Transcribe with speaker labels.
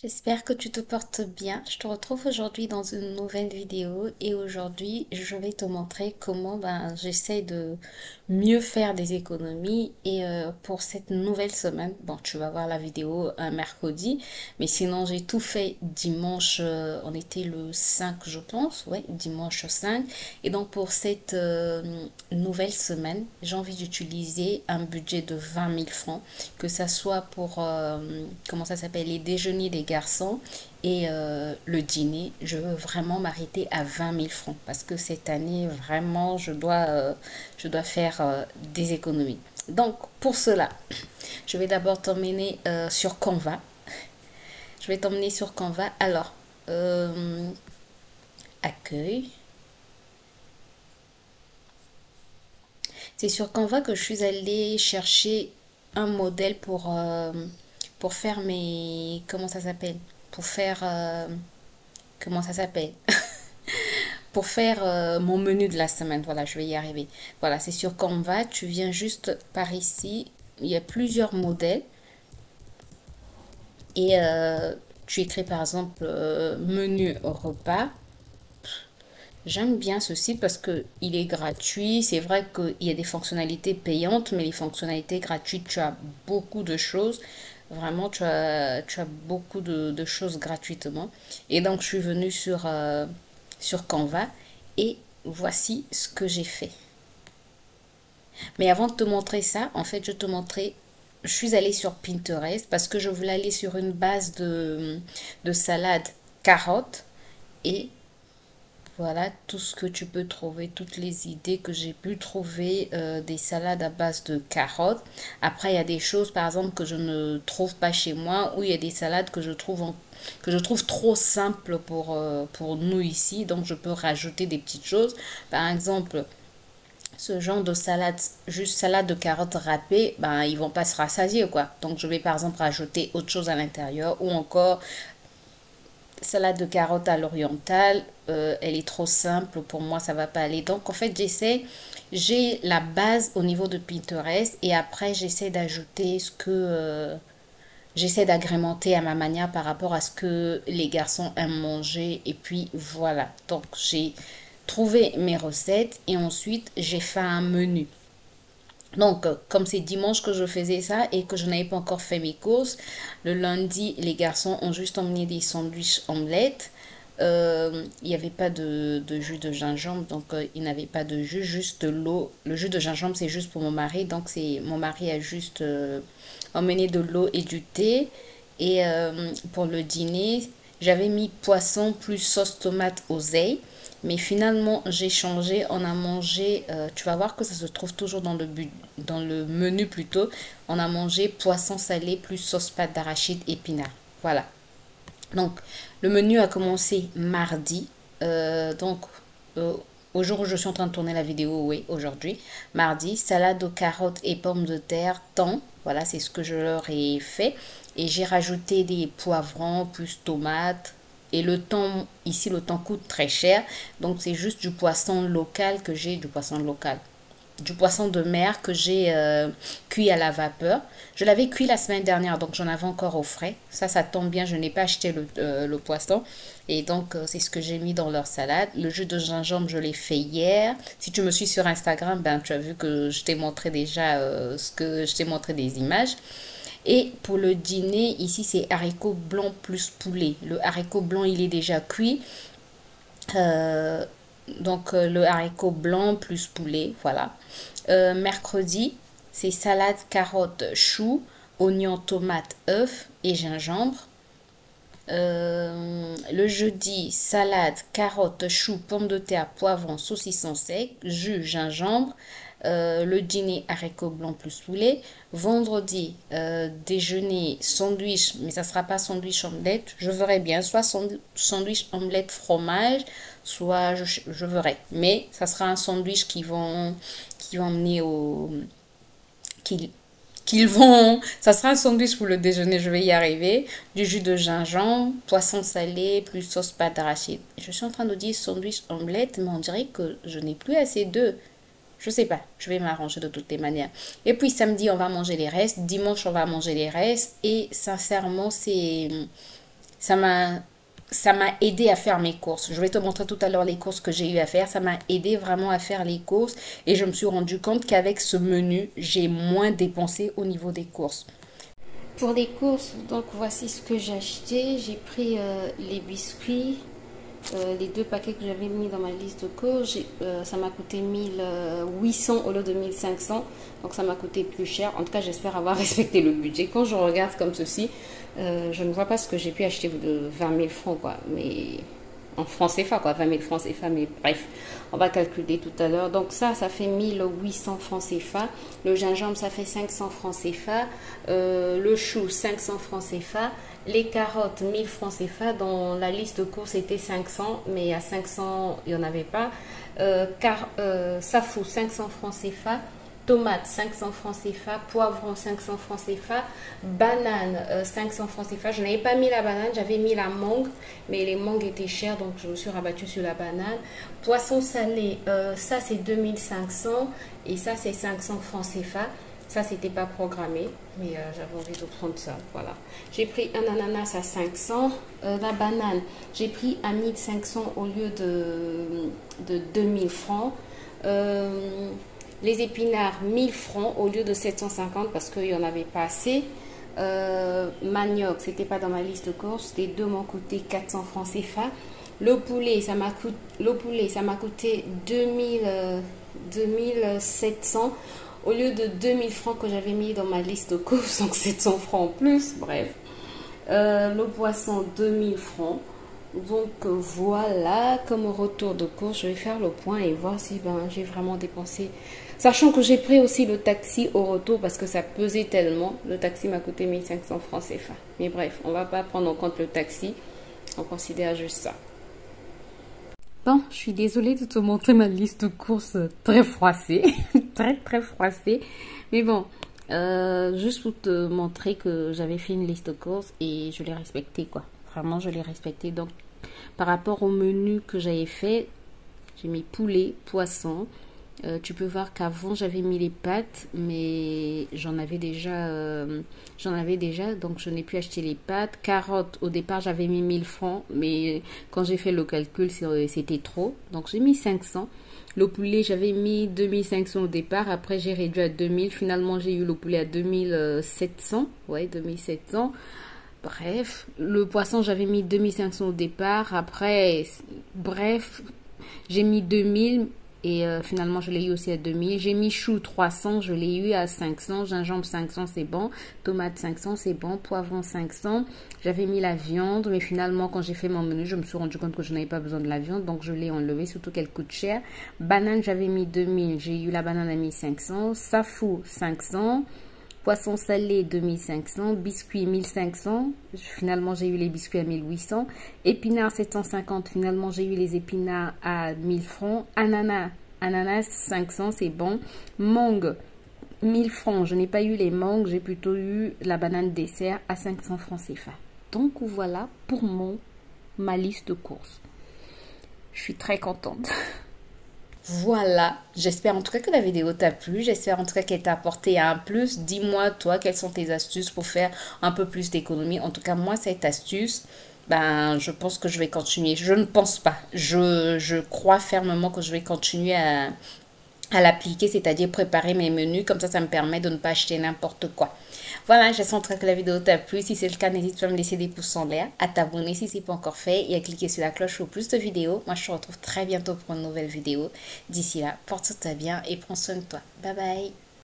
Speaker 1: J'espère que tu te portes bien. Je te retrouve aujourd'hui dans une nouvelle vidéo et aujourd'hui je vais te montrer comment j'essaie de mieux faire des économies et pour cette nouvelle semaine, bon tu vas voir la vidéo un mercredi, mais sinon j'ai tout fait dimanche, on était le 5 je pense, ouais dimanche 5 et donc pour cette nouvelle semaine j'ai envie d'utiliser un budget de 20 000 francs, que ça soit pour, comment ça s'appelle, les déjeuners des garçons et le dîner. Je veux vraiment m'arrêter à 20 000 francs parce que cette année, vraiment, je dois faire des économies. Donc, pour cela, je vais d'abord t'emmener sur Canva. Je vais t'emmener sur Canva. Alors, accueil. C'est sur Canva que je suis allée chercher un modèle pour faire mes... Comment ça s'appelle? Pour faire... comment ça s'appelle? Pour faire mon menu de la semaine. Voilà, je vais y arriver. Voilà, c'est sur Canva. Tu viens juste par ici. Il y a plusieurs modèles. Et tu écris par exemple menu repas. J'aime bien ce site parce que il est gratuit. C'est vrai qu'il y a des fonctionnalités payantes, mais les fonctionnalités gratuites, tu as beaucoup de choses. Vraiment, tu as beaucoup de choses gratuitement. Et donc, je suis venue sur Canva et voici ce que j'ai fait. Mais avant de te montrer ça, en fait, je suis allée sur Pinterest parce que je voulais aller sur une base de salade carottes et voilà tout ce que tu peux trouver, toutes les idées que j'ai pu trouver des salades à base de carottes. Après, il y a des choses, par exemple, que je ne trouve pas chez moi, ou il y a des salades que que je trouve trop simples pour nous ici. Donc, je peux rajouter des petites choses. Par exemple, ce genre de salade, juste salade de carottes râpées, ben, ils vont pas se rassasier, quoi. Donc, je vais, par exemple, rajouter autre chose à l'intérieur, ou encore salade de carottes à l'orientale, elle est trop simple pour moi, ça va pas aller. Donc en fait, j'ai la base au niveau de Pinterest et après j'essaie d'ajouter ce que j'essaie d'agrémenter à ma manière par rapport à ce que les garçons aiment manger et puis voilà. Donc j'ai trouvé mes recettes et ensuite j'ai fait un menu. Donc, comme c'est dimanche que je faisais ça et que je n'avais pas encore fait mes courses, le lundi, les garçons ont juste emmené des sandwichs omelettes. Il n'y avait pas de jus de gingembre, donc il n'avait pas de jus, juste de l'eau. Le jus de gingembre, c'est juste pour mon mari, donc c'est mon mari a juste emmené de l'eau et du thé. Et pour le dîner, j'avais mis poisson plus sauce tomate oseille. Mais finalement, j'ai changé. On a mangé, tu vas voir que ça se trouve toujours dans le menu plutôt. On a mangé poisson salé plus sauce pâte d'arachide épinard. Voilà. Donc, le menu a commencé mardi. Donc, euh, au jour où je suis en train de tourner la vidéo, oui, aujourd'hui. Mardi, salade aux carottes et pommes de terre, thon. Voilà, c'est ce que je leur ai fait. Et j'ai rajouté des poivrons plus tomates. Et le thon, ici, le thon coûte très cher. Donc, c'est juste du poisson local que j'ai, du poisson de mer que j'ai cuit à la vapeur. Je l'avais cuit la semaine dernière, donc j'en avais encore au frais. Ça tombe bien, je n'ai pas acheté le poisson. Et donc, c'est ce que j'ai mis dans leur salade. Le jus de gingembre, je l'ai fait hier. Si tu me suis sur Instagram, ben, tu as vu que je t'ai montré déjà je t'ai montré des images. Et pour le dîner, ici, c'est haricots blancs plus poulet. Le haricot blanc, il est déjà cuit. Euh, donc le haricot blanc plus poulet, voilà. Mercredi, c'est salade, carottes, choux, oignons, tomates, œufs et gingembre. Le jeudi, salade, carottes, choux, pommes de terre, poivrons, saucisson sec, jus, gingembre. Le dîner, haricots blancs plus poulet. Vendredi, déjeuner, sandwich, mais ça sera pas sandwich omelette. Je verrai bien, soit sandwich omelette fromage, soit je verrai. Mais ça sera un sandwich qui vont emmener au, qui, qu'ils vont. Ça sera un sandwich pour le déjeuner, je vais y arriver. Du jus de gingembre, poisson salé, plus sauce pâte d'arachide. Je suis en train de dire sandwich omelette, mais on dirait que je n'ai plus assez d'œufs. Je sais pas, je vais m'arranger de toutes les manières. Et puis samedi, on va manger les restes. Dimanche, on va manger les restes. Et sincèrement, ça m'a aidé à faire mes courses. Je vais te montrer tout à l'heure les courses que j'ai eu à faire. Ça m'a aidé vraiment à faire les courses et je me suis rendu compte qu'avec ce menu, j'ai moins dépensé au niveau des courses. Pour les courses, donc voici ce que j'ai acheté. J'ai pris les biscuits, les deux paquets que j'avais mis dans ma liste de courses. Ça m'a coûté 1800 au lieu de 1500. Donc ça m'a coûté plus cher. En tout cas, j'espère avoir respecté le budget. Quand je regarde comme ceci, je ne vois pas ce que j'ai pu acheter de 20 000 francs, quoi. Mais en francs CFA, quoi. 20 000 francs CFA, mais bref, on va calculer tout à l'heure. Donc ça fait 1800 francs CFA. Le gingembre, ça fait 500 francs CFA. Le chou, 500 francs CFA. Les carottes, 1000 francs CFA. Dans la liste de courses, c'était 500, mais à 500, il n'y en avait pas. Safou, 500 francs CFA. Tomates, 500 francs CFA. Poivron, 500 francs CFA. Banane, 500 francs CFA. Je n'avais pas mis la banane, j'avais mis la mangue, mais les mangues étaient chères, donc je me suis rabattue sur la banane. Poisson salé, ça c'est 2500 et ça c'est 500 francs CFA. Ça, c'était pas programmé, mais j'avais envie de prendre ça. Voilà. J'ai pris un ananas à 500. La banane, j'ai pris à 1500 au lieu de 2000 francs. Les épinards, 1000 francs au lieu de 750 parce qu'il n'y en avait pas assez. Manioc, c'était pas dans ma liste de courses. Les deux m'ont coûté 400 francs CFA. Le poulet, ça m'a coûté 2700 au lieu de 2000 francs que j'avais mis dans ma liste de courses, donc 700 francs en plus, bref. Le poisson, 2000 francs. Donc voilà, comme retour de course, je vais faire le point et voir si j'ai vraiment dépensé. Sachant que j'ai pris aussi le taxi au retour parce que ça pesait tellement. Le taxi m'a coûté 1500 francs CFA. Mais bref, on ne va pas prendre en compte le taxi. On considère juste ça. Bon, je suis désolée de te montrer ma liste de courses très froissée. très froissée. Mais bon, juste pour te montrer que j'avais fait une liste de courses et je l'ai respectée, quoi. Vraiment, je l'ai respectée. Donc, par rapport au menu que j'avais fait, j'ai mis poulet, poisson. Tu peux voir qu'avant j'avais mis les pâtes, mais j'en avais déjà, donc je n'ai plus acheté les pâtes. Carottes, au départ j'avais mis 1000 francs, mais quand j'ai fait le calcul c'était trop, donc j'ai mis 500. Le poulet j'avais mis 2500 au départ, après j'ai réduit à 2000, finalement j'ai eu le poulet à 2700, ouais 2700. Bref, le poisson j'avais mis 2500 au départ, après, bref, j'ai mis 2000. Et finalement, je l'ai eu aussi à 2000. J'ai mis chou 300, je l'ai eu à 500. Gingembre 500, c'est bon. Tomate 500, c'est bon. Poivron 500. J'avais mis la viande, mais finalement, quand j'ai fait mon menu, je me suis rendu compte que je n'avais pas besoin de la viande. Donc, je l'ai enlevée, surtout qu'elle coûte cher. Banane, j'avais mis 2000. J'ai eu la banane à 1500. Safou 500. Poisson salé 2500, biscuits 1500, finalement j'ai eu les biscuits à 1800, épinards 750, finalement j'ai eu les épinards à 1000 francs, ananas 500, c'est bon, mangue 1000 francs, je n'ai pas eu les mangues, j'ai plutôt eu la banane dessert à 500 francs CFA. Donc voilà pour ma liste de courses. Je suis très contente. Voilà, j'espère en tout cas que la vidéo t'a plu, j'espère en tout cas qu'elle t'a apporté un plus. Dis-moi toi quelles sont tes astuces pour faire un peu plus d'économie. En tout cas moi cette astuce, je pense que je vais continuer. Je ne pense pas, je crois fermement que je vais continuer à l'appliquer, c'est-à-dire préparer mes menus. Comme ça me permet de ne pas acheter n'importe quoi. Voilà, j'espère que la vidéo t'a plu. Si c'est le cas, n'hésite pas à me laisser des pouces en l'air, à t'abonner si ce n'est pas encore fait et à cliquer sur la cloche pour plus de vidéos. Moi, je te retrouve très bientôt pour une nouvelle vidéo. D'ici là, porte-toi bien et prends soin de toi. Bye bye.